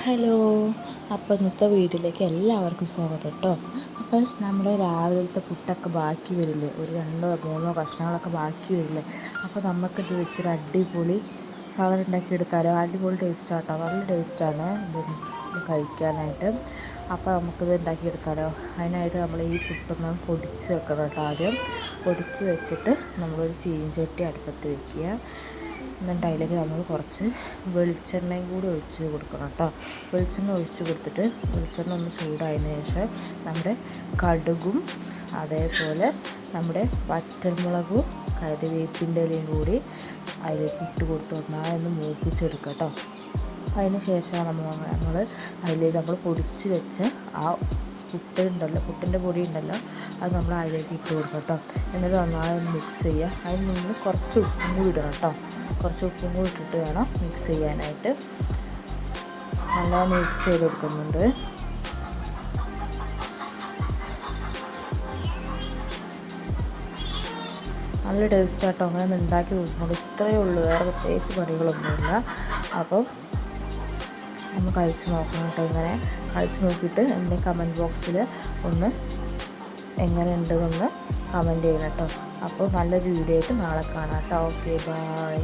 Hello. അപ്പോൾ ഇന്നത്തെ വീഡിയോയിലേക്ക് എല്ലാവർക്കും സ്വാഗതം കേട്ടോ. അപ്പോൾ നമ്മുടെ രാവിലത്തെ പുട്ടൊക്കെ ബാക്കി വരില്ലേ, ഒരു 2-3 കഷ്ണങ്ങളൊക്കെ ബാക്കി വരില്ലേ, അപ്പോൾ നമുക്കിത് വെച്ചൊരു അടിപൊളി സാധനം ഉണ്ടാക്കിയെടുത്താലോ. അടിപൊളി ടേസ്റ്റാട്ടോ, നല്ല ടേസ്റ്റാണ് ഇത് കഴിക്കാനായിട്ട്. അപ്പോൾ നമുക്കിത് ഉണ്ടാക്കിയെടുത്താലോ. അതിനായിട്ട് നമ്മൾ ഈ പുട്ടൊന്ന് പൊടിച്ച് വെക്കണം കേട്ടോ. ആദ്യം പൊടിച്ച് വെച്ചിട്ട് നമ്മളൊരു ചീനച്ചട്ടി അടുപ്പത്ത് വയ്ക്കുക. എന്നിട്ട് അതിലേക്ക് നമ്മൾ കുറച്ച് വെളിച്ചെണ്ണയും കൂടി ഒഴിച്ച് കൊടുക്കണം കേട്ടോ. വെളിച്ചെണ്ണ ഒഴിച്ച് കൊടുത്തിട്ട് വെളിച്ചെണ്ണ ഒന്ന് ചൂടായതിനു ശേഷം നമ്മുടെ കടുകും അതേപോലെ നമ്മുടെ വറ്റൽമുളകും കറിവേപ്പിൻ്റെ ഇലയും കൂടി അതിലേക്ക് ഇട്ട് കൊടുത്ത് ഒന്നായൊന്ന് മൂപ്പിച്ചെടുക്കുക കേട്ടോ. അതിന് ശേഷമാണ് നമ്മൾ അതിലേക്ക് നമ്മൾ പൊടിച്ച് വെച്ച ആ പുട്ടിൻ്റെ പൊടി ഉണ്ടല്ലോ, അത് നമ്മൾ അതിലേക്ക് ഇട്ട് കൊടുക്കുക കേട്ടോ. എന്നിട്ട് നന്നായി മിക്സ് ചെയ്യുക. അതിൽ നിന്ന് കുറച്ച് ഉപ്പും കൂടി ഇടണം കേട്ടോ. കുറച്ച് ഉപ്പും കൂടി ഇട്ടിട്ട് വേണം മിക്സ് ചെയ്യാനായിട്ട്. നല്ല മിക്സ് ചെയ്ത് കൊടുക്കുന്നുണ്ട്. നല്ല ടേസ്റ്റ് ആട്ടോ. അങ്ങനെ ഒന്ന് ഉണ്ടാക്കി കൊടുക്കുമ്പോൾ ഇത്രയേ ഉള്ളൂ, വേറെ പ്രത്യേകിച്ച് പണികളൊന്നുമില്ല. അപ്പോൾ ഒന്ന് കഴിച്ച് നോക്കണം കേട്ടോ. ഇങ്ങനെ കഴിച്ച് നോക്കിയിട്ട് എൻ്റെ കമൻറ്റ് ബോക്സിൽ ഒന്ന് എങ്ങനെയുണ്ടെന്നൊന്ന് കമൻറ്റ് ചെയ്യണം കേട്ടോ. അപ്പോൾ നല്ലൊരു വീഡിയോ ആയിട്ട് നാളെ കാണാം കേട്ടോ. Okay, by.